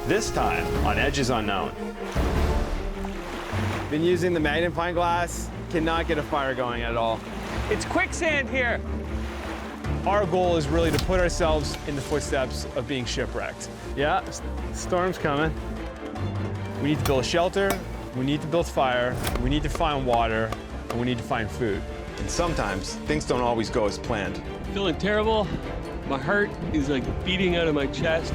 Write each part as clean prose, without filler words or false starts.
This time on Edges Unknown. Been using the magnifying glass, cannot get a fire going at all. It's quicksand here. Our goal is really to put ourselves in the footsteps of being shipwrecked. Yeah, storm's coming. We need to build a shelter, we need to build fire, we need to find water, and we need to find food. And sometimes things don't always go as planned. Feeling terrible. My heart is like beating out of my chest.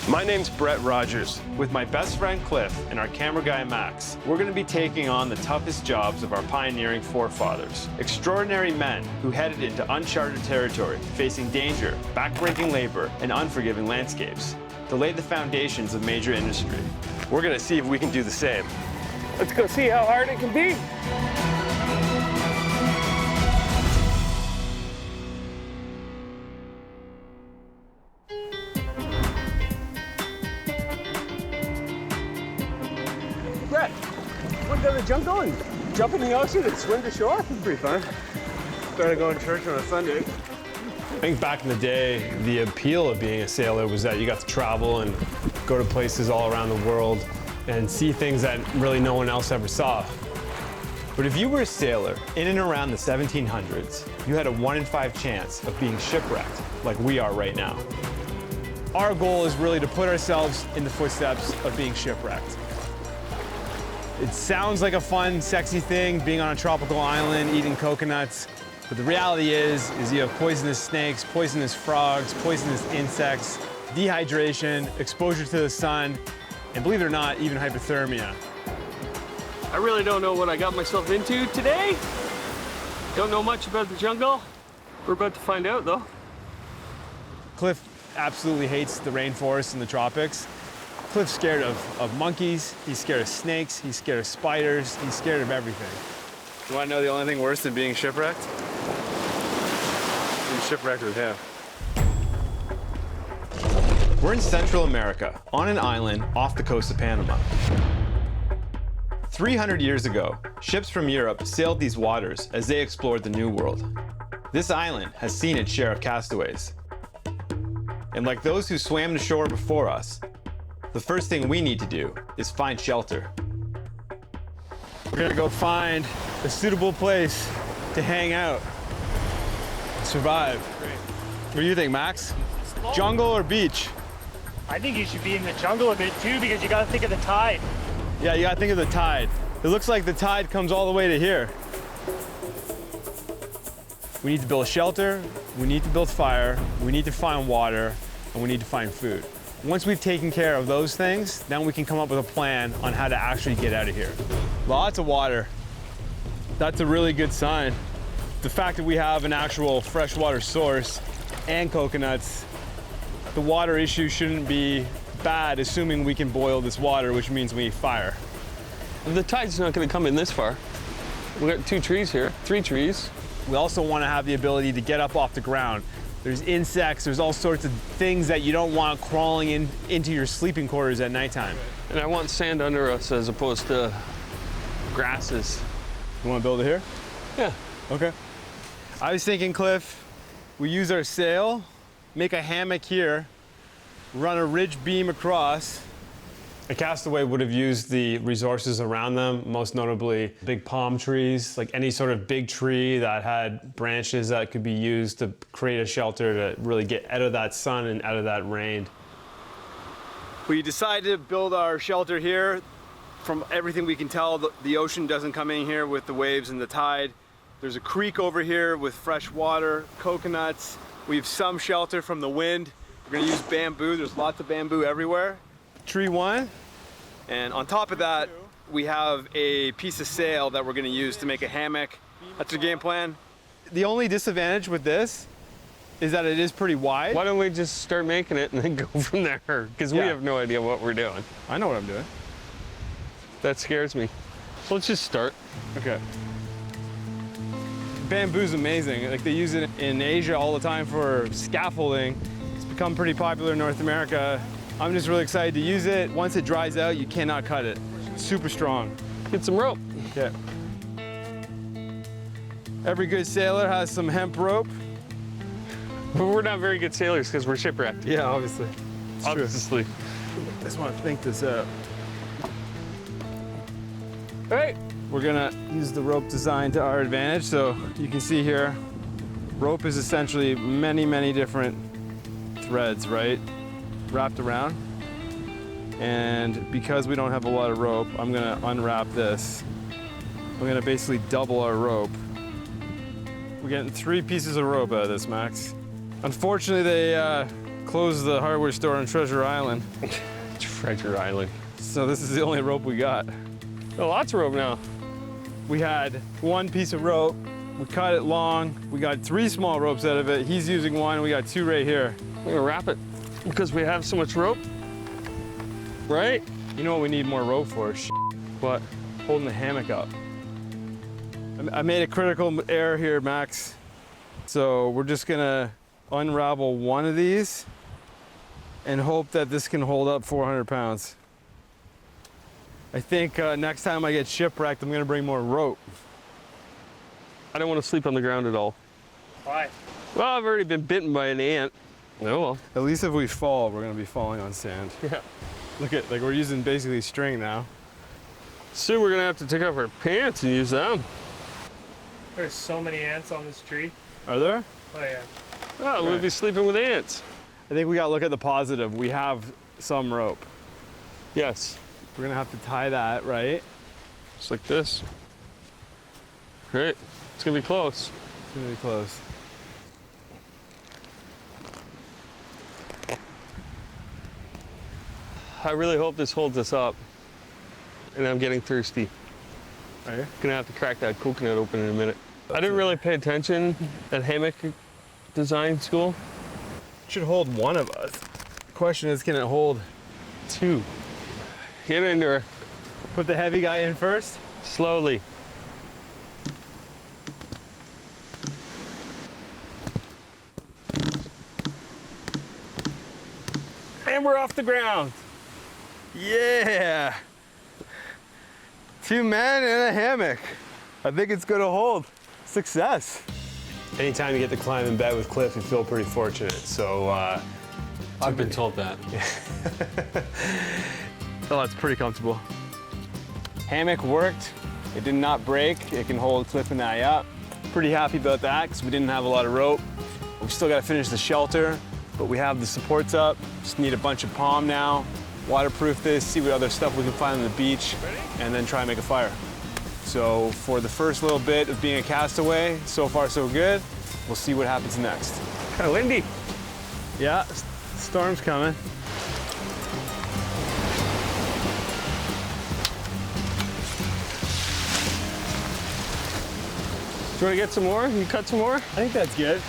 My name's Brett Rogers. With my best friend Cliff and our camera guy Max, we're going to be taking on the toughest jobs of our pioneering forefathers. Extraordinary men who headed into uncharted territory, facing danger, backbreaking labor, and unforgiving landscapes, to lay the foundations of major industry. We're going to see if we can do the same. Let's go see how hard it can be. Brett, want to go to the jungle and jump in the ocean and swim to shore? It's pretty fun. Started going to church on a Sunday. I think back in the day, the appeal of being a sailor was that you got to travel and go to places all around the world and see things that really no one else ever saw. But if you were a sailor in and around the 1700s, you had a 1 in 5 chance of being shipwrecked like we are right now. Our goal is really to put ourselves in the footsteps of being shipwrecked. It sounds like a fun, sexy thing, being on a tropical island, eating coconuts. But the reality is you have poisonous snakes, poisonous frogs, poisonous insects, dehydration, exposure to the sun, and believe it or not, even hypothermia. I really don't know what I got myself into today. Don't know much about the jungle. We're about to find out, though. Cliff absolutely hates the rainforest and the tropics. Cliff's scared of monkeys, he's scared of snakes, he's scared of spiders, he's scared of everything. You want to know the only thing worse than being shipwrecked? Being shipwrecked with him. We're in Central America, on an island off the coast of Panama. 300 years ago, ships from Europe sailed these waters as they explored the New World. This island has seen its share of castaways. And like those who swam to shore before us, the first thing we need to do is find shelter. We're gonna go find a suitable place to hang out, survive. What do you think, Max? Jungle or beach? I think you should be in the jungle a bit too, because you gotta think of the tide. Yeah, you gotta think of the tide. It looks like the tide comes all the way to here. We need to build a shelter, we need to build fire, we need to find water, and we need to find food. Once we've taken care of those things, then we can come up with a plan on how to actually get out of here. Lots of water. That's a really good sign. The fact that we have an actual freshwater source and coconuts, the water issue shouldn't be bad, assuming we can boil this water, which means we need fire. The tide's not going to come in this far. We got 2 trees here, 3 trees. We also want to have the ability to get up off the ground. There's insects, there's all sorts of things that you don't want crawling into your sleeping quarters at nighttime. And I want sand under us as opposed to grasses. You want to build it here? Yeah. Okay. I was thinking, Cliff, we use our sail, make a hammock here, run a ridge beam across. A castaway would have used the resources around them, most notably big palm trees, like any sort of big tree that had branches that could be used to create a shelter to really get out of that sun and out of that rain. We decided to build our shelter here. From everything we can tell, the ocean doesn't come in here with the waves and the tide. There's a creek over here with fresh water, coconuts. We have some shelter from the wind. We're gonna use bamboo. There's lots of bamboo everywhere. Tree 1. And on top of that, we have a piece of sail that we're gonna use to make a hammock. That's the game plan. The only disadvantage with this is that it is pretty wide. Why don't we just start making it and then go from there? Because we Yeah. have no idea what we're doing. I know what I'm doing. That scares me. So let's just start. Okay. Bamboo's amazing. Like, they use it in Asia all the time for scaffolding. It's become pretty popular in North America. I'm just really excited to use it. Once it dries out, you cannot cut it. It's super strong. Get some rope. Okay. Every good sailor has some hemp rope. But we're not very good sailors because we're shipwrecked. Yeah, obviously. It's true. Obviously. I just want to think this out. All right. We're gonna use the rope design to our advantage. So you can see here, rope is essentially many, many different threads, right? Wrapped around. And because we don't have a lot of rope, I'm gonna unwrap this. I'm gonna basically double our rope. We're getting 3 pieces of rope out of this, Max. Unfortunately, they closed the hardware store on Treasure Island. Treasure Island. So this is the only rope we got. Oh, lots of rope now. We had 1 piece of rope. We cut it long. We got 3 small ropes out of it. He's using 1, and we got 2 right here. We're gonna wrap it because we have so much rope, right? You know what we need more rope for? What? Holding the hammock up. I made a critical error here, Max. So we're just gonna unravel 1 of these and hope that this can hold up 400 pounds. I think next time I get shipwrecked, I'm gonna bring more rope. I don't want to sleep on the ground at all. Why? Well, I've already been bitten by an ant. Oh well. At least if we fall, we're gonna be falling on sand. Yeah. Look at, like, we're using basically string now. Soon we're gonna have to take off our pants and use them. There's so many ants on this tree. Are there? Oh yeah. Oh, we'll be sleeping with ants. I think we gotta look at the positive. We have some rope. Yes. We're gonna have to tie that, right? Just like this. Great. It's gonna be close. It's gonna be close. I really hope this holds us up. And I'm getting thirsty. Are you? Gonna have to crack that coconut open in a minute. I didn't really pay attention at hammock design school. It should hold 1 of us. The question is, can it hold 2? Get into her. Put the heavy guy in first. Slowly. And we're off the ground. Yeah. 2 men in a hammock. I think it's gonna hold. Success. Anytime you get to climb in bed with Cliff, you feel pretty fortunate. So I've been told that. Oh, it's pretty comfortable. Hammock worked. It did not break. It can hold Cliff and I up. Pretty happy about that because we didn't have a lot of rope. We still got to finish the shelter, but we have the supports up. Just need a bunch of palm now. Waterproof this, see what other stuff we can find on the beach, and then try and make a fire. So for the first little bit of being a castaway, so far so good. We'll see what happens next. Kind of windy. Yeah, storm's coming. Do you want to get some more? You cut some more? I think that's good.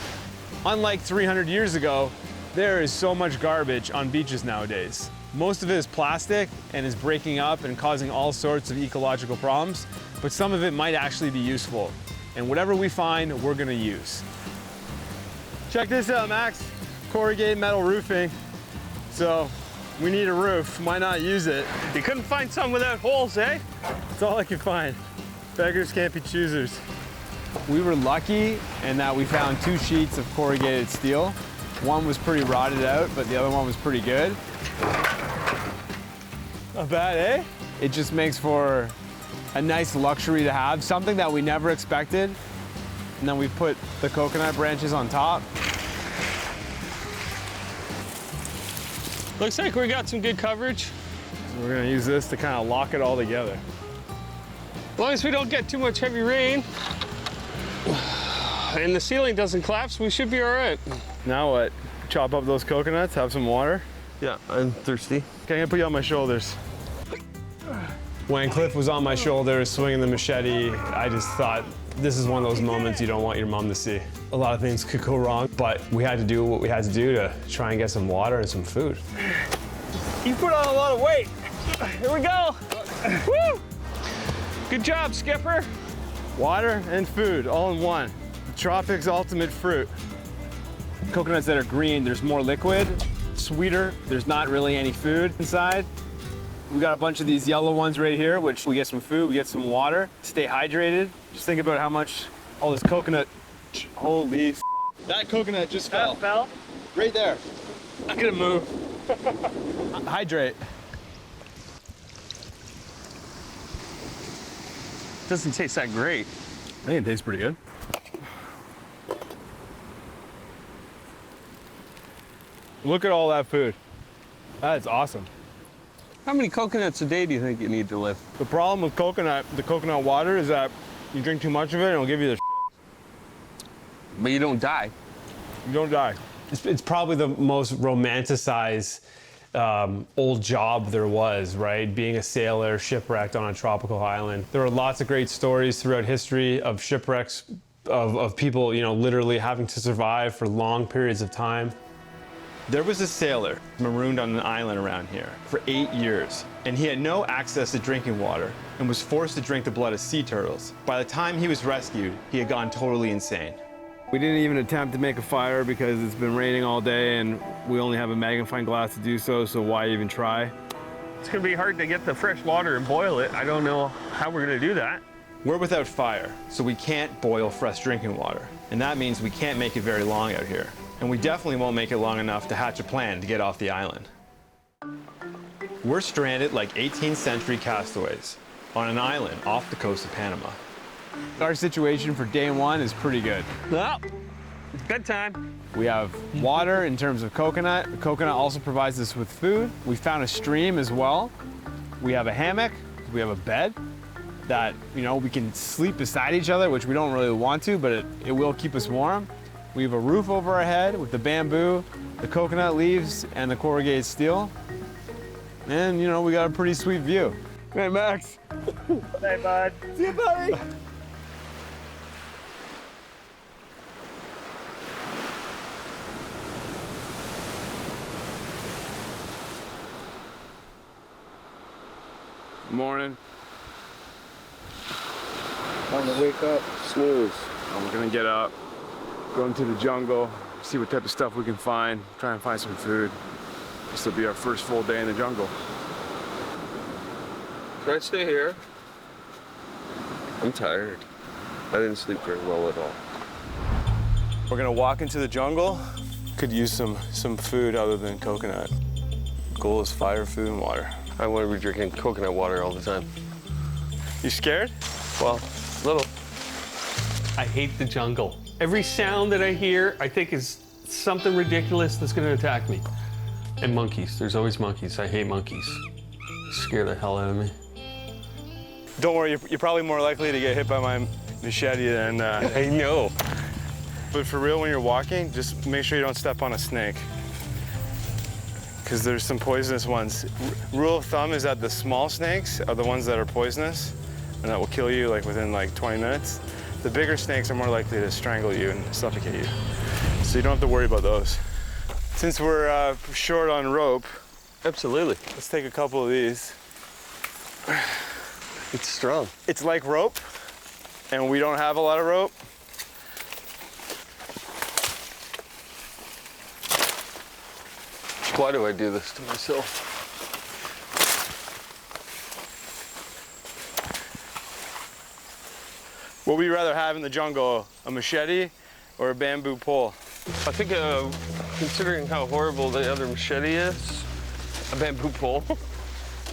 Unlike 300 years ago, there is so much garbage on beaches nowadays. Most of it is plastic and is breaking up and causing all sorts of ecological problems, but some of it might actually be useful. And whatever we find, we're gonna use. Check this out, Max. Corrugated metal roofing. So we need a roof, why not use it? You couldn't find some without holes, eh? That's all I could find. Beggars can't be choosers. We were lucky in that we found 2 sheets of corrugated steel. One was pretty rotted out, but the other one was pretty good. Not bad, eh? It just makes for a nice luxury to have, something that we never expected. And then we put the coconut branches on top. Looks like we got some good coverage. We're gonna use this to kind of lock it all together. As long as we don't get too much heavy rain and the ceiling doesn't collapse, we should be all right. Now what? Chop up those coconuts, have some water. Yeah, I'm thirsty. Okay, I'm gonna put you on my shoulders. when Cliff was on my shoulder swinging the machete, I just thought, this is one of those moments you don't want your mom to see. A lot of things could go wrong, but we had to do what we had to do to try and get some water and some food. You put on a lot of weight. Here we go. Woo! Good job, Skipper. Water and food all in one. The tropics' ultimate fruit. Coconuts that are green, there's more liquid, sweeter, there's not really any food inside. We got a bunch of these yellow ones right here, which we get some food, we get some water, stay hydrated. Just think about how much all this coconut, holy f***. That coconut just That fell? right there. I'm gonna move. Hydrate. Doesn't taste that great. I think it tastes pretty good. Look at all that food. That's awesome. How many coconuts a day do you think you need to live? The problem with the coconut water, is that you drink too much of it and it'll give you the But you don't die. you don't die. It's probably the most romanticized old job there was, right? Being a sailor, shipwrecked on a tropical island. There are lots of great stories throughout history of shipwrecks, of people, you know, literally having to survive for long periods of time. There was a sailor marooned on an island around here for 8 years, and he had no access to drinking water and was forced to drink the blood of sea turtles. By the time he was rescued, he had gone totally insane. We didn't even attempt to make a fire because it's been raining all day and we only have a magnifying glass to do so why even try? It's gonna be hard to get the fresh water and boil it. I don't know how we're gonna do that. We're without fire, so we can't boil fresh drinking water. And that means we can't make it very long out here. And we definitely won't make it long enough to hatch a plan to get off the island. We're stranded like 18th century castaways on an island off the coast of Panama. Our situation for day one is pretty good. Well, it's bedtime. We have water in terms of coconut. The coconut also provides us with food. We found a stream as well. We have a hammock. We have a bed that, you know, we can sleep beside each other, which we don't really want to, but it will keep us warm. We have a roof over our head with the bamboo, the coconut leaves, and the corrugated steel. And, you know, we got a pretty sweet view. Hey, Max. Hey, bud. See you, buddy. Morning. Time to wake up, snooze. We're gonna get up, go into the jungle, see what type of stuff we can find, try and find some food. This will be our first full day in the jungle. Can I stay here? I'm tired. I didn't sleep very well at all. We're gonna walk into the jungle. Could use some food other than coconut. Goal is fire, food, and water. I want to be drinking coconut water all the time. You scared? Well, little. I hate the jungle. Every sound that I hear, I think is something ridiculous that's gonna attack me. And monkeys, there's always monkeys. I hate monkeys. Scare the hell out of me. Don't worry, you're probably more likely to get hit by my machete than... I know. But for real, when you're walking, just make sure you don't step on a snake. Because there's some poisonous ones. Rule of thumb is that the small snakes are the ones that are poisonous and that will kill you like within like 20 minutes. The bigger snakes are more likely to strangle you and suffocate you. So you don't have to worry about those. Since we're short on rope, Absolutely. let's take a couple of these. It's strong. It's like rope, and we don't have a lot of rope. Why do I do this to myself? What would you rather have in the jungle, a machete or a bamboo pole? I think, considering how horrible the other machete is, a bamboo pole.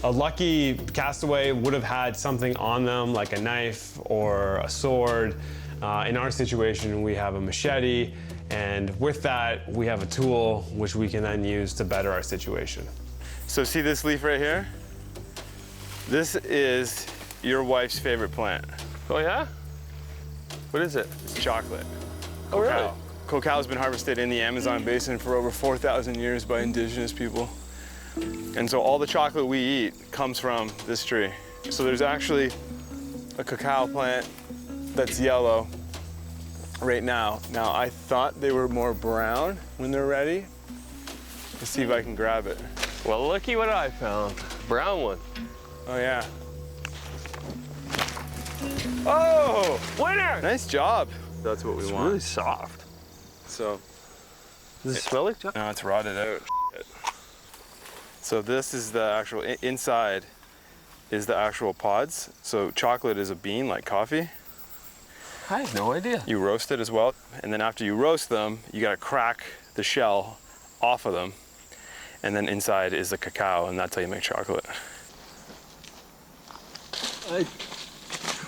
A lucky castaway would have had something on them like a knife or a sword. In our situation, we have a machete, and with that, we have a tool which we can then use to better our situation. So see this leaf right here? This is your wife's favorite plant. Oh, yeah? What is it? It's chocolate. Oh, really? Cacao. Cacao has been harvested in the Amazon basin for over 4,000 years by indigenous people. And so all the chocolate we eat comes from this tree. So there's actually a cacao plant that's yellow right now. Now, I thought they were more brown when they're ready. Let's see if I can grab it. Well, looky what I found. Brown one. Oh, yeah. Oh, Winner! nice job. That's what we It's want. really soft. So, Does it smell like chocolate? no, it's rotted out. So this is the actual, inside is the actual pods. So chocolate is a bean like coffee. I had no idea. You roast it as well, and then after you roast them, you gotta crack the shell off of them, and then inside is the cacao, and that's how you make chocolate.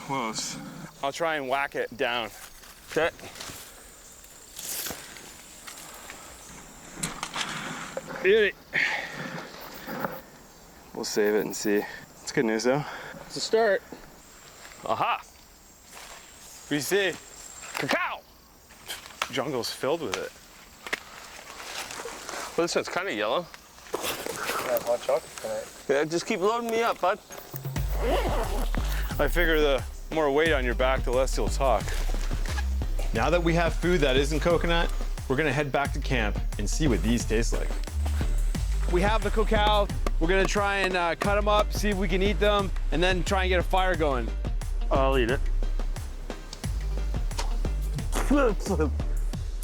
Close. I'll try and whack it down. Okay. Beauty. We'll save it and see. It's good news though. It's a start. Aha! What do you see? Cacao! Jungle's filled with it. Well, this one's kind of yellow. Have hot chocolate tonight. Yeah, just keep loading me up, bud. I figure the more weight on your back, the less you'll talk. Now that we have food that isn't coconut, we're gonna head back to camp and see what these taste like. We have the cacao. We're gonna try and cut them up, see if we can eat them, and then try and get a fire going. I'll eat it.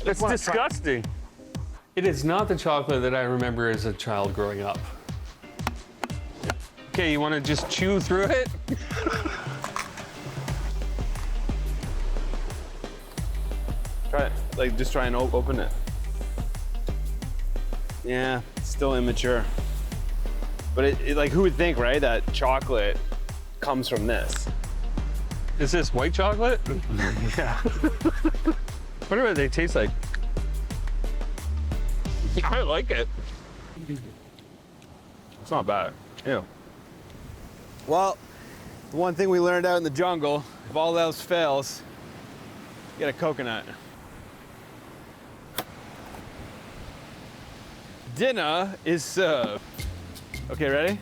It's disgusting. It is not the chocolate that I remember as a child growing up. Okay, you want to just chew through it? Try it. Like, just try and open it. Yeah, it's still immature. But it like, who would think, right, that chocolate comes from this? Is this white chocolate? Yeah. Wonder what they taste like. I like it. It's not bad. Ew. Well, the one thing we learned out in the jungle, if all else fails, get a coconut. Dinner is served. Okay, ready?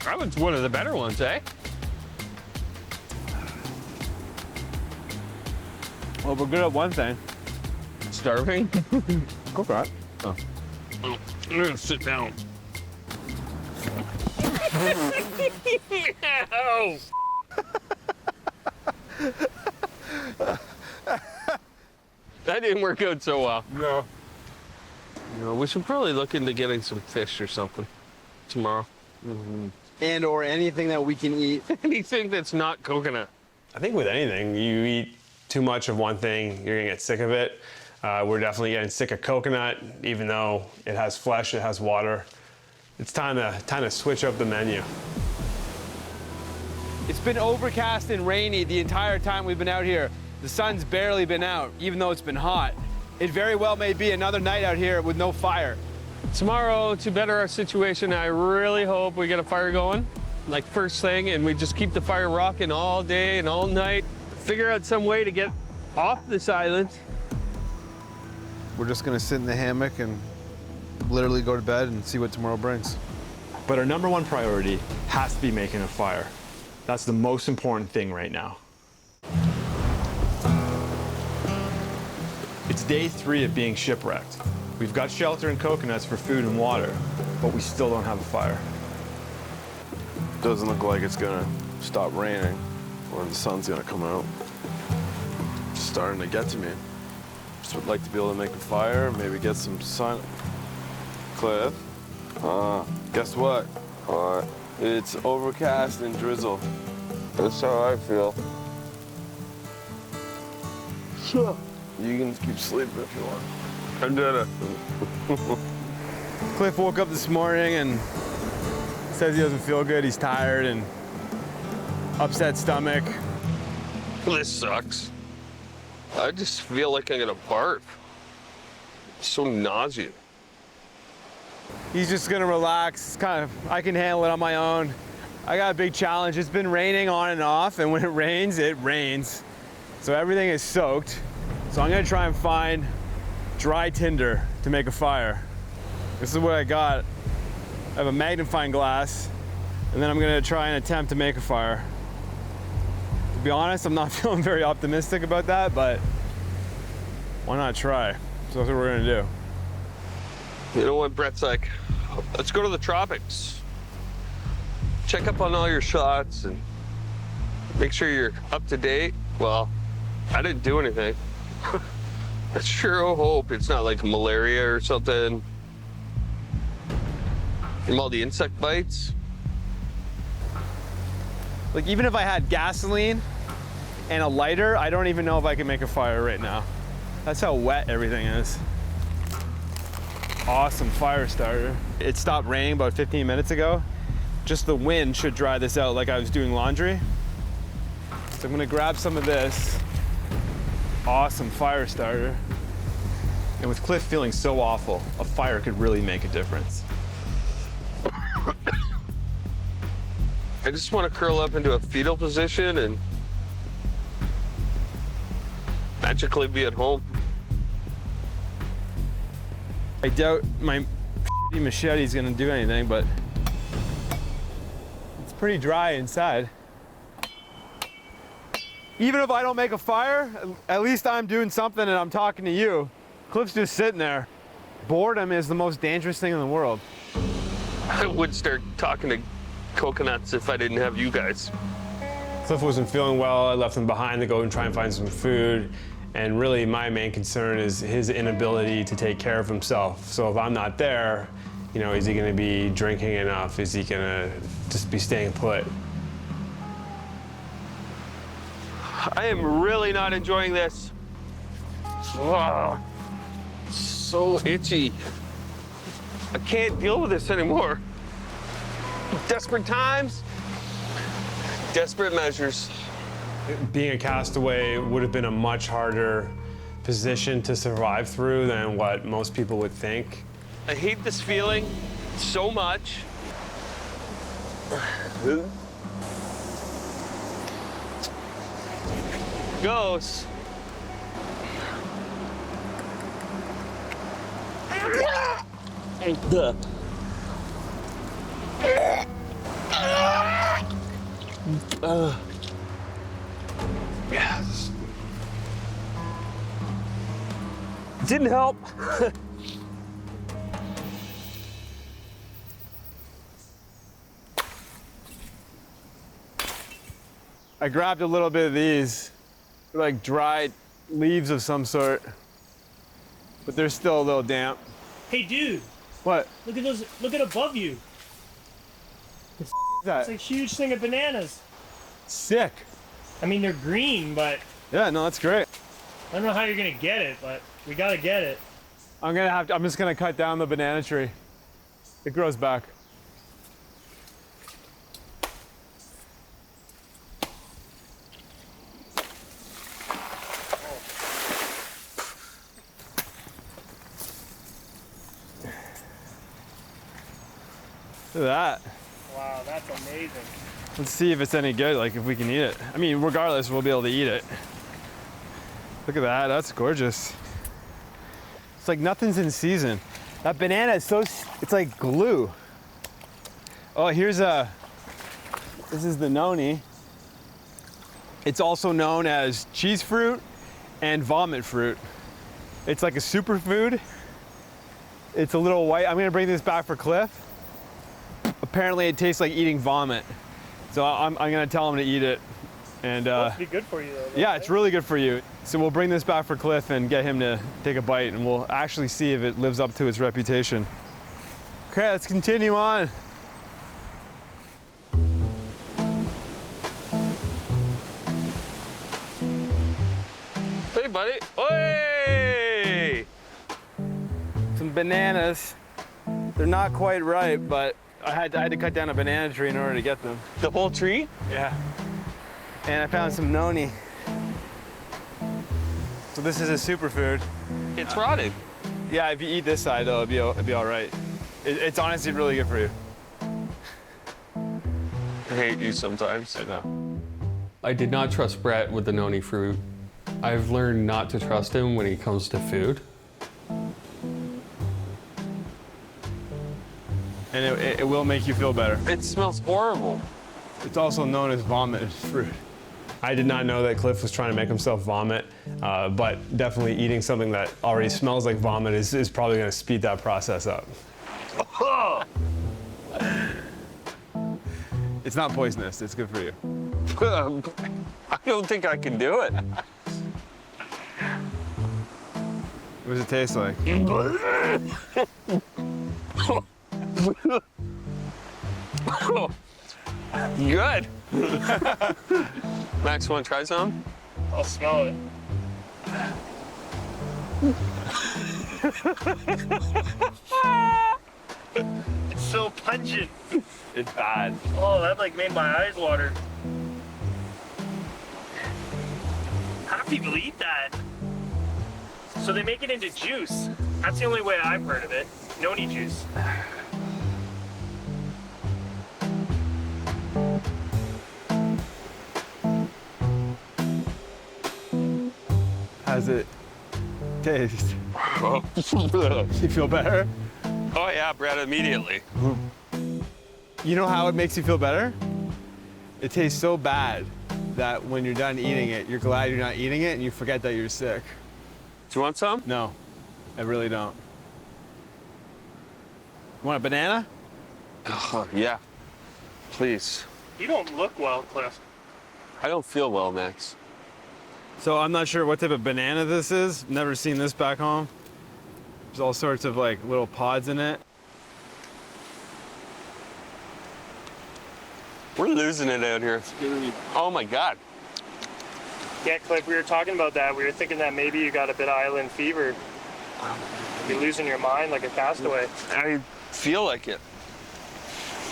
That was one of the better ones, eh? Well, we're good at one thing. Starving? Coconut. Oh. I'm gonna sit down. Ow. That didn't work out so well. No. You know, we should probably look into getting some fish or something tomorrow. And or anything that we can eat. Anything that's not coconut. I think with anything, you eat too much of one thing, you're gonna get sick of it. We're definitely getting sick of coconut, even though it has flesh, it has water. It's time to switch up the menu. It's been overcast and rainy the entire time we've been out here. The sun's barely been out, even though it's been hot. It very well may be another night out here with no fire. Tomorrow, to better our situation, I really hope we get a fire going, like first thing, and we just keep the fire rocking all day and all night. Figure out some way to get off this island. We're just gonna sit in the hammock and literally go to bed and see what tomorrow brings. But our number one priority has to be making a fire. That's the most important thing right now. It's day 3 of being shipwrecked. We've got shelter and coconuts for food and water, but we still don't have a fire. Doesn't look like it's gonna stop raining or the sun's gonna come out. It's starting to get to me. Just would like to be able to make a fire, maybe get some sun. Cliff, guess what? It's overcast and drizzle. That's how I feel. Sure. You can keep sleeping if you want. I did it. Cliff woke up this morning and says he doesn't feel good. He's tired and upset stomach. This sucks. I just feel like I'm gonna barf. It's so nauseous. He's just gonna relax. I can handle it on my own. I got a big challenge. It's been raining on and off, and when it rains, it rains. So everything is soaked. So I'm gonna try and find dry tinder to make a fire. This is what I got. I have a magnifying glass, and then I'm gonna try and attempt to make a fire. To be honest, I'm not feeling very optimistic about that, but why not try? So that's what we're gonna do. You know what Brett's like? Let's go to the tropics. Check up on all your shots and make sure you're up to date. Well, I didn't do anything. I sure hope it's not like malaria or something. From all the insect bites. Like, even if I had gasoline and a lighter, I don't even know if I can make a fire right now. That's how wet everything is. Awesome fire starter. It stopped raining about 15 minutes ago. Just the wind should dry this out like I was doing laundry. So I'm gonna grab some of this. Awesome fire starter. And with Cliff feeling so awful, a fire could really make a difference. I just want to curl up into a fetal position and magically be at home. I doubt my machete is gonna do anything, but it's pretty dry inside. Even if I don't make a fire, at least I'm doing something and I'm talking to you. Cliff's just sitting there. Boredom is the most dangerous thing in the world. I would start talking to coconuts if I didn't have you guys. Cliff wasn't feeling well. I left him behind to go and try and find some food. And really, my main concern is his inability to take care of himself. So if I'm not there, you know, is he going to be drinking enough? Is he going to just be staying put? I am really not enjoying this. Wow. So itchy. I can't deal with this anymore. Desperate times, desperate measures. Being a castaway would have been a much harder position to survive through than what most people would think. I hate this feeling so much. Goes. Yes. Didn't help. I grabbed a little bit of these. They're like dried leaves of some sort, but they're still a little damp. Hey, dude, What? look at those. Look at above you. Is that? It's a huge thing of bananas. Sick. I mean, they're green, but Yeah, no, that's great. I don't know how you're gonna get it, but we gotta get it. I'm just gonna cut down the banana tree. It grows back. Look at that. Wow, that's amazing. Let's see if it's any good, like if we can eat it. I mean, regardless, we'll be able to eat it. Look at that, that's gorgeous. It's like nothing's in season. That banana is it's like glue. Oh, this is the Noni. It's also known as cheese fruit and vomit fruit. It's like a superfood. It's a little white. I'm gonna bring this back for Cliff. Apparently it tastes like eating vomit. So I'm gonna tell him to eat it. And Supposed to be good for you, though. yeah, right? it's really good for you. So we'll bring this back for Cliff and get him to take a bite, and we'll actually see if it lives up to its reputation. Okay, let's continue on. Hey, buddy. Hey! Some bananas. They're not quite ripe, but I had to cut down a banana tree in order to get them. The whole tree? Yeah. And I found some Noni. So this is a superfood. It's rotted. Yeah, if you eat this side though, it'd be all right. It's honestly really good for you. I hate you sometimes. I know. I did not trust Brett with the Noni fruit. I've learned not to trust him when it comes to food. And it will make you feel better. It smells horrible. It's also known as vomit fruit. I did not know that Cliff was trying to make himself vomit, but definitely eating something that already smells like vomit is probably going to speed that process up. It's not poisonous, it's good for you. I don't think I can do it. What does it taste like? Good. Max, want to try some? I'll smell it. It's so pungent. It's bad. Oh, that like made my eyes water. How do people eat that? So they make it into juice. That's the only way I've heard of it. Noni juice. How's it taste? Oh, You feel better? yeah, Brad, immediately. You know how it makes you feel better? It tastes so bad that when you're done eating it, you're glad you're not eating it and you forget that you're sick. Do you want some? No, I really don't. You want a banana? Oh, yeah. Please. You don't look well, Cliff. I don't feel well, Max. So I'm not sure what type of banana this is. Never seen this back home. There's all sorts of like little pods in it. We're losing it out here. Oh my God. Yeah, Cliff, we were talking about that. We were thinking that maybe you got a bit of island fever. You're losing your mind like a castaway. I feel like it.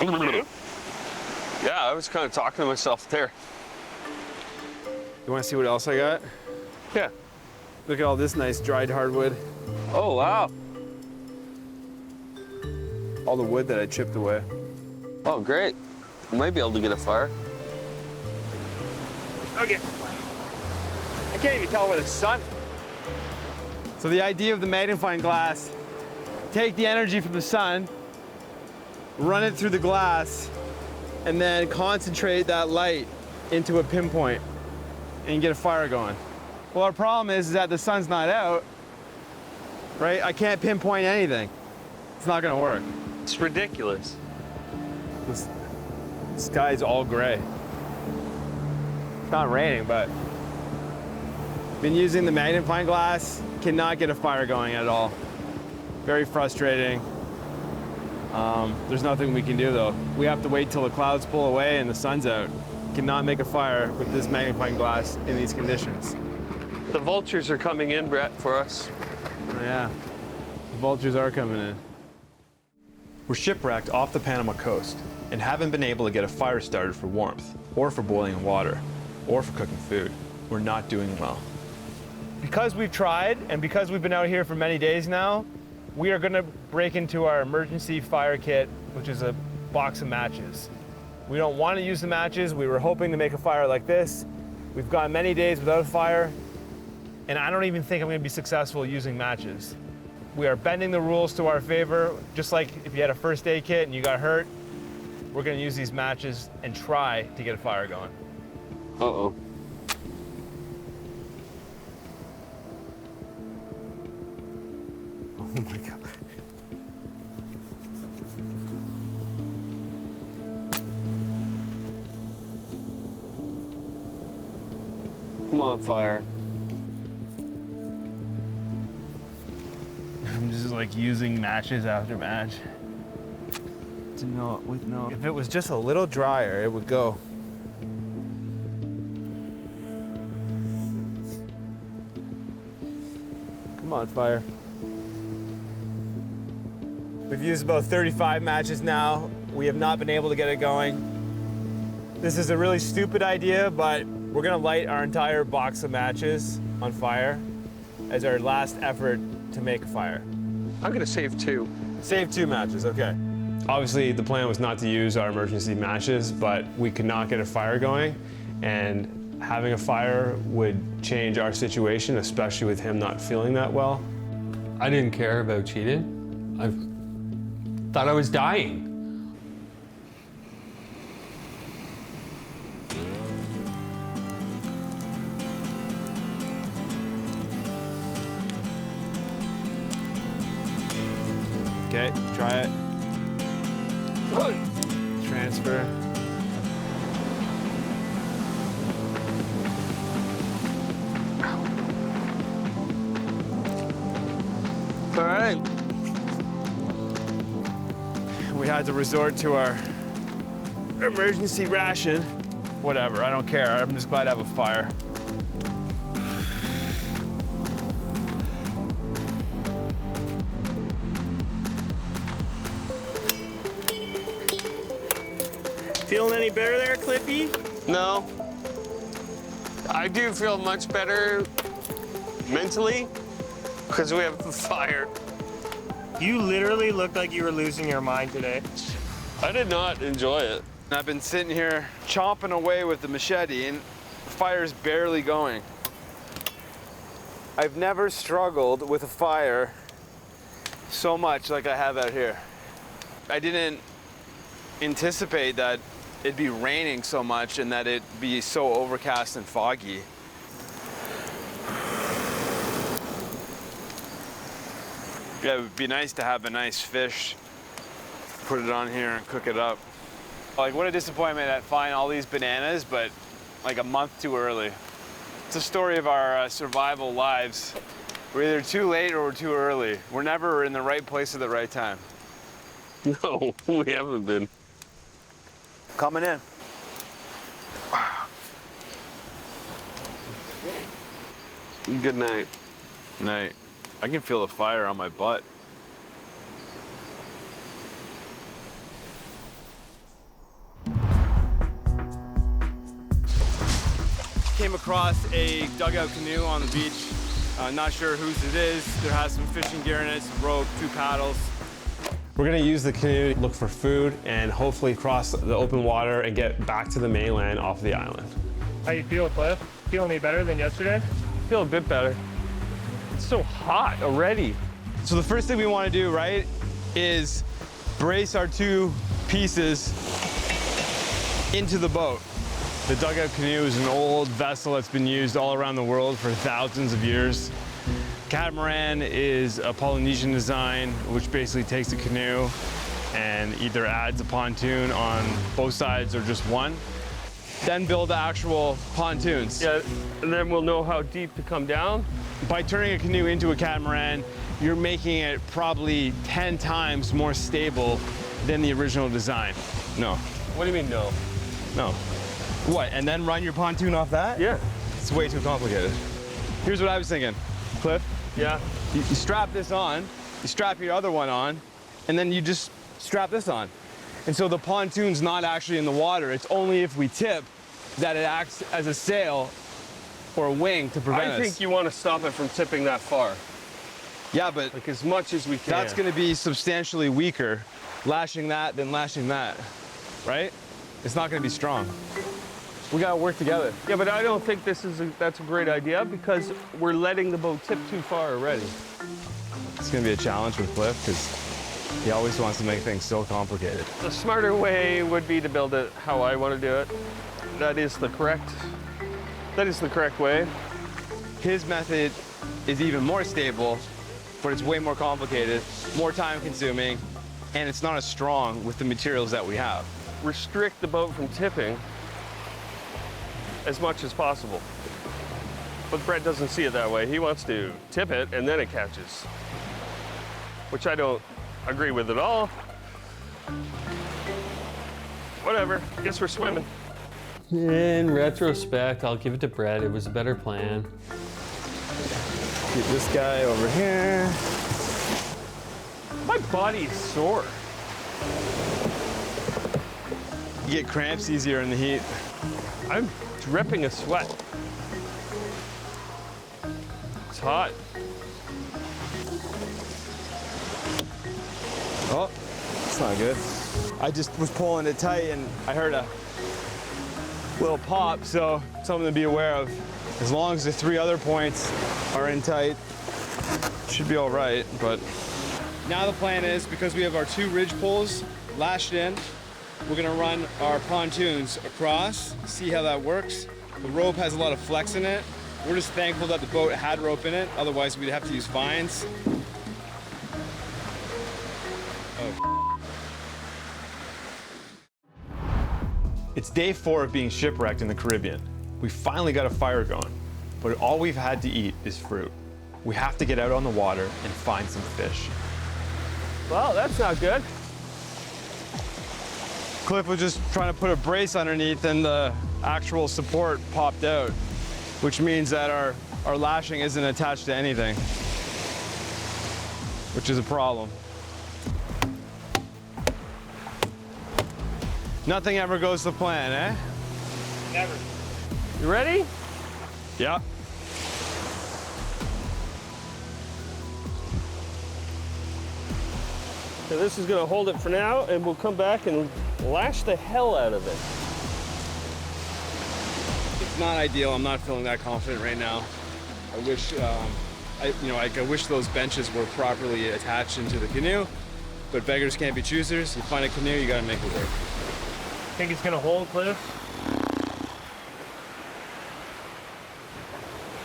You? Yeah, I was kind of talking to myself there. You want to see what else I got? Yeah. Look at all this nice dried hardwood. Oh, wow. All the wood that I chipped away. Oh, great. I might be able to get a fire. Okay. I can't even tell where the sun. So the idea of the magnifying glass, take the energy from the sun, run it through the glass, and then concentrate that light into a pinpoint and get a fire going. Well, our problem is that the sun's not out, right? I can't pinpoint anything. It's not gonna work. It's ridiculous. The sky's all gray. It's not raining, but been using the magnifying glass, cannot get a fire going at all. Very frustrating. There's nothing we can do though. We have to wait till the clouds pull away and the sun's out. Cannot make a fire with this magnifying glass in these conditions. The vultures are coming in, Brett, for us. Yeah, the vultures are coming in. We're shipwrecked off the Panama coast and haven't been able to get a fire started for warmth, or for boiling water, or for cooking food. We're not doing well. Because we've tried and because we've been out here for many days now, we are gonna break into our emergency fire kit, which is a box of matches. We don't want to use the matches. We were hoping to make a fire like this. We've gone many days without a fire, and I don't even think I'm gonna be successful using matches. We are bending the rules to our favor, just like if you had a first aid kit and you got hurt, we're gonna use these matches and try to get a fire going. Uh-oh. Oh my God. Come on, fire. I'm just like using matches after match. If it was just a little drier, it would go. Come on, fire. We've used about 35 matches now. We have not been able to get it going. This is a really stupid idea, but we're gonna light our entire box of matches on fire as our last effort to make a fire. I'm gonna save 2. Save 2 matches, okay. Obviously, the plan was not to use our emergency matches, but we could not get a fire going, and having a fire would change our situation, especially with him not feeling that well. I didn't care about cheating. I thought I was dying. Okay, try it. Transfer. had to resort to our emergency ration. Whatever, I don't care. I'm just glad to have a fire. Feeling any better there, Cliffy? No. I do feel much better mentally because we have a fire. You literally looked like you were losing your mind today. I did not enjoy it. I've been sitting here chomping away with the machete and the fire's barely going. I've never struggled with a fire so much like I have out here. I didn't anticipate that it'd be raining so much and that it'd be so overcast and foggy. Yeah, it would be nice to have a nice fish, put it on here and cook it up. Like, what a disappointment at finding all these bananas, but like a month too early. It's a story of our survival lives. We're either too late or we're too early. We're never in the right place at the right time. No, we haven't been. Coming in. Good night. Night. I can feel the fire on my butt. Came across a dugout canoe on the beach. Not sure whose it is. There has some fishing gear in it, some rope, 2 paddles. We're gonna use the canoe to look for food and hopefully cross the open water and get back to the mainland off the island. How you feel, Cliff? Feel any better than yesterday? I feel a bit better. It's so hot already. So the first thing we want to do, right, is brace our 2 pieces into the boat. The dugout canoe is an old vessel that's been used all around the world for thousands of years. Catamaran is a Polynesian design, which basically takes a canoe and either adds a pontoon on both sides or just one. Then build actual pontoons. Yeah, and then we'll know how deep to come down. By turning a canoe into a catamaran, you're making it probably 10 times more stable than the original design. No. What do you mean, no? No. What, and then run your pontoon off that? Yeah. It's way too complicated. Here's what I was thinking. Cliff, Yeah. you strap this on, you strap your other one on, and then you just strap this on. And so the pontoon's not actually in the water. It's only if we tip that it acts as a sail or a wing to prevent us. I think you want to stop it from tipping that far. Yeah, but Like as much as we can. that's going to be substantially weaker, lashing that than lashing that, right? It's not going to be strong. We got to work together. Yeah, but I don't think that's a great idea because we're letting the boat tip too far already. It's going to be a challenge with Cliff because he always wants to make things so complicated. The smarter way would be to build it how I want to do it. That is the correct way. His method is even more stable, but it's way more complicated, more time consuming, and it's not as strong with the materials that we have. Restrict the boat from tipping as much as possible. But Brett doesn't see it that way. He wants to tip it and then it catches, which I don't agree with at all. Whatever, guess we're swimming. In retrospect, I'll give it to Brett. It was a better plan. Get this guy over here. My body's sore. You get cramps easier in the heat. I'm dripping a sweat. It's hot. Oh, it's not good. I just was pulling it tight and I heard a little pop, so something to be aware of. As long as the 3 other points are in tight, should be all right, but. Now the plan is, because we have our 2 ridge poles lashed in, we're gonna run our pontoons across, see how that works. The rope has a lot of flex in it. We're just thankful that the boat had rope in it, otherwise we'd have to use vines. It's day 4 of being shipwrecked in the Caribbean. We finally got a fire going, but all we've had to eat is fruit. We have to get out on the water and find some fish. Well, that's not good. Cliff was just trying to put a brace underneath and the actual support popped out, which means that our lashing isn't attached to anything, which is a problem. Nothing ever goes to plan, eh? Never. You ready? Yeah. So this is gonna hold it for now, and we'll come back and lash the hell out of it. It's not ideal. I'm not feeling that confident right now. I wish, I wish those benches were properly attached into the canoe, but beggars can't be choosers. You find a canoe, you gotta make it work. Think it's gonna hold, Cliff?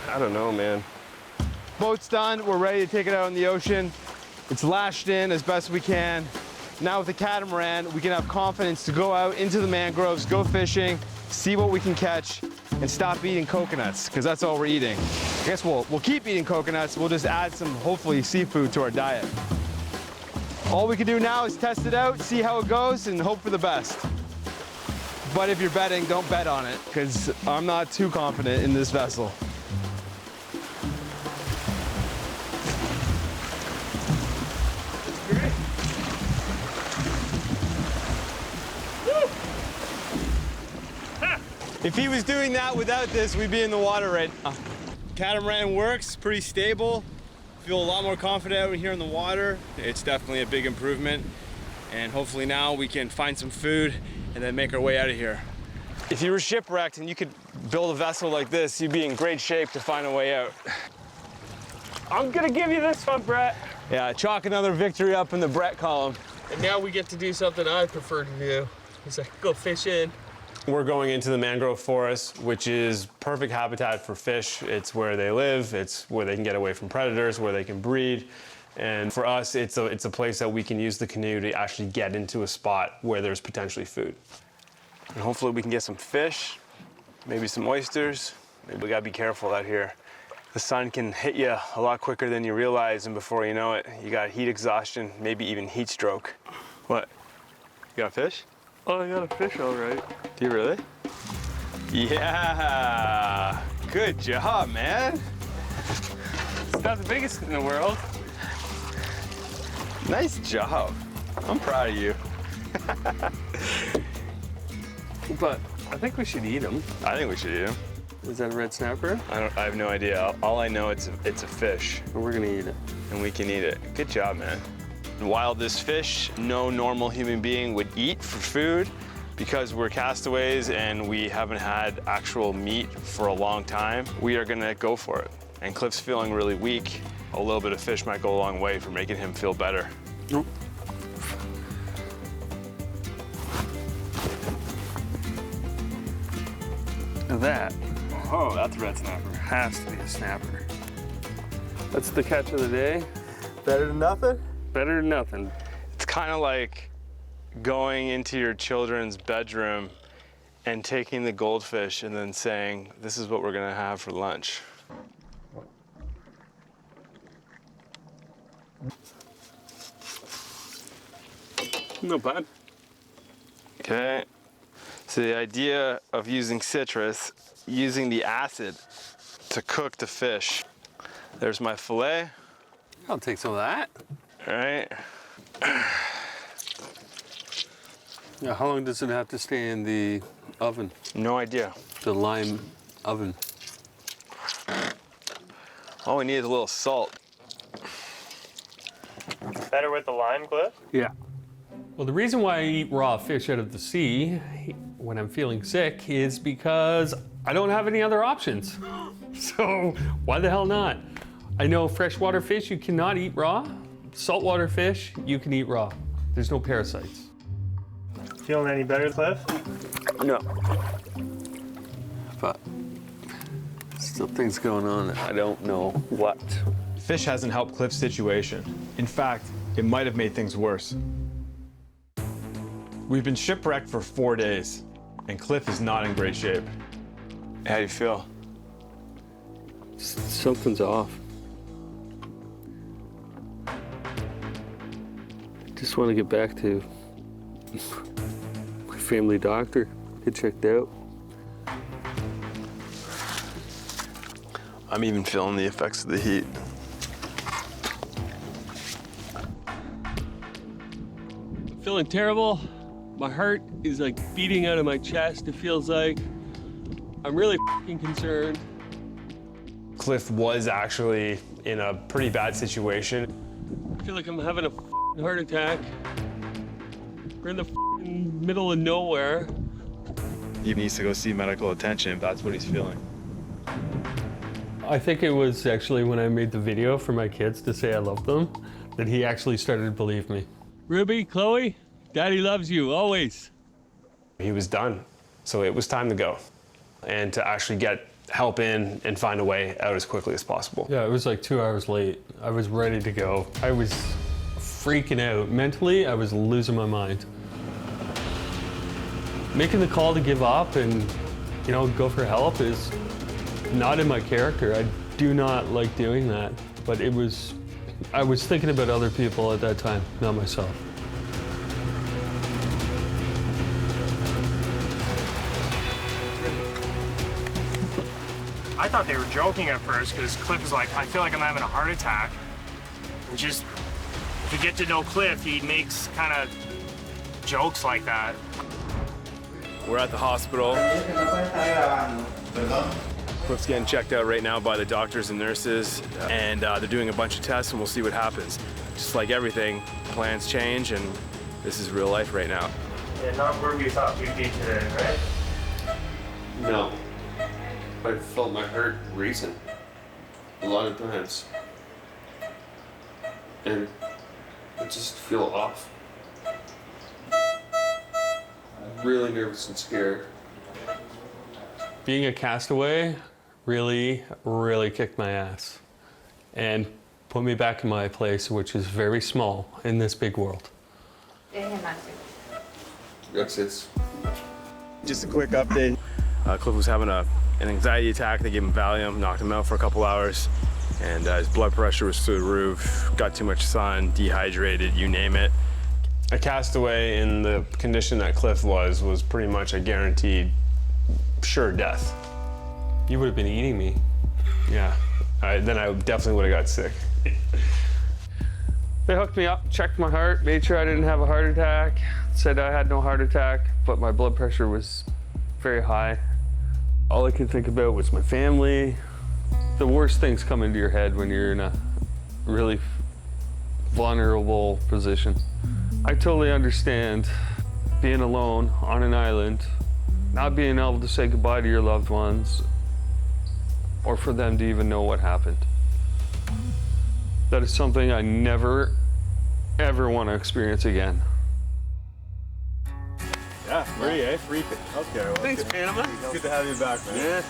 I don't know, man. Boat's done. We're ready to take it out in the ocean. It's lashed in as best we can. Now with the catamaran, we can have confidence to go out into the mangroves, go fishing, see what we can catch, and stop eating coconuts, because that's all we're eating. I guess we'll keep eating coconuts. We'll just add some, hopefully, seafood to our diet. All we can do now is test it out, see how it goes, and hope for the best. But if you're betting, don't bet on it, because I'm not too confident in this vessel. If he was doing that without this, we'd be in the water right now. Catamaran works, pretty stable. Feel a lot more confident out here in the water. It's definitely a big improvement. And hopefully now we can find some food and then make our way out of here. If you were shipwrecked and you could build a vessel like this, you'd be in great shape to find a way out. I'm gonna give you this one, Brett. Yeah, chalk another victory up in the Brett column. And now we get to do something I prefer to do. Is like go fishing. We're going into the mangrove forest, which is perfect habitat for fish. It's where they live, it's where they can get away from predators, where they can breed. And for us, it's a place that we can use the canoe to actually get into a spot where there's potentially food. And hopefully we can get some fish, maybe some oysters. Maybe we gotta be careful out here. The sun can hit you a lot quicker than you realize, and before you know it, you got heat exhaustion, maybe even heat stroke. What? You got fish? Oh, I got a fish all right. Do you really? Yeah, good job, man. It's not the biggest in the world. Nice job. I'm proud of you. But I think we should eat them. I think we should eat them. Is that a red snapper? I have no idea. All I know it's a fish, We're gonna eat it. and we can eat it. Good job, man. While this fish, no normal human being would eat for food, because we're castaways and we haven't had actual meat for a long time, we are gonna go for it. And Cliff's feeling really weak. A little bit of fish might go a long way for making him feel better. Nope. That Oh, that's a red snapper. has to be a snapper. That's the catch of the day. Better than nothing? Better than nothing. It's kind of like going into your children's bedroom and taking the goldfish and then saying, this is what we're gonna have for lunch. Not bad. Okay. So the idea of using citrus, using the acid to cook the fish. There's my fillet. I'll take some of that. All right. Yeah, how long does it have to stay in the oven? No idea. The lime oven. All we need is a little salt. Better with the lime, Cliff? Yeah. Well, the reason why I eat raw fish out of the sea when I'm feeling sick is because I don't have any other options. So why the hell not? I know freshwater fish you cannot eat raw. Saltwater fish you can eat raw. There's no parasites. Feeling any better, Cliff? No. But still things going on. I don't know what. Fish hasn't helped Cliff's situation. In fact, it might have made things worse. We've been shipwrecked for 4 days, and Cliff is not in great shape. How do you feel? Something's off. Just want to get back to my family doctor. Get checked out. I'm even feeling the effects of the heat. Feeling terrible. My heart is like beating out of my chest, it feels like. I'm really f***ing concerned. Cliff was actually in a pretty bad situation. I feel like I'm having a f***ing heart attack. We're in the f***ing middle of nowhere. He needs to go see medical attention if that's what he's feeling. I think it was actually when I made the video for my kids to say I love them that he actually started to believe me. Ruby, Chloe, Daddy loves you, always. He was done, so it was time to go and to actually get help in and find a way out as quickly as possible. Yeah, it was like 2 hours late. I was ready to go. I was freaking out. Mentally, I was losing my mind. Making the call to give up and, you know, go for help is not in my character. I do not like doing that, but I was thinking about other people at that time, not myself. I thought they were joking at first because Cliff was like, I feel like I'm having a heart attack. And just, if you get to know Cliff, he makes kind of jokes like that. We're at the hospital. Cliff's getting checked out right now by the doctors and nurses, and they're doing a bunch of tests, and we'll see what happens. Just like everything, plans change, and this is real life right now. Yeah, not where we thought we'd be today, right? No. I felt my heart racing a lot of times. And I just feel off. I'm really nervous and scared. Being a castaway really, really kicked my ass and put me back in my place, which is very small in this big world. It's Just a quick update. Cliff was having an anxiety attack. They gave him Valium, knocked him out for a couple hours, and his blood pressure was through the roof, got too much sun, dehydrated, you name it. A castaway in the condition that Cliff was pretty much a guaranteed sure death. You would have been eating me. Yeah, then I definitely would have got sick. They hooked me up, checked my heart, made sure I didn't have a heart attack, said I had no heart attack, but my blood pressure was very high. All I could think about was my family. The worst things come into your head when you're in a really vulnerable position. I totally understand being alone on an island, not being able to say goodbye to your loved ones, or for them to even know what happened. That is something I never, ever want to experience again. Yeah, free, eh? Free. Okay, well, Thanks, Panama. good to have you back, man. Yeah.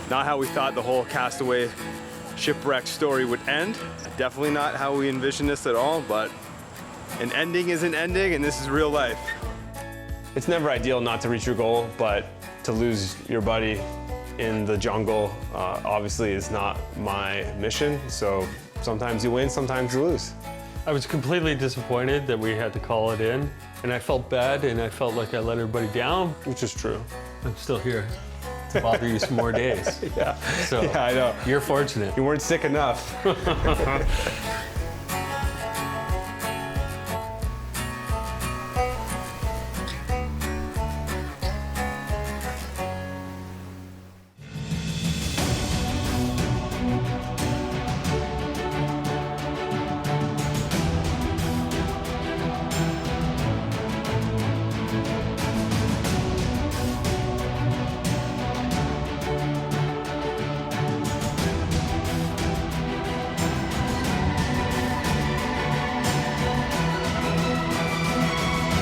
Not how we thought the whole Castaway shipwreck story would end. Definitely not how we envisioned this at all, but an ending is an ending, and this is real life. It's never ideal not to reach your goal, but to lose your buddy in the jungle obviously is not my mission. So sometimes you win, sometimes you lose. I was completely disappointed that we had to call it in, and I felt bad, and I felt like I let everybody down. Which is true. I'm still here to bother you some more days. Yeah. So Yeah, I know. you're fortunate. You weren't sick enough.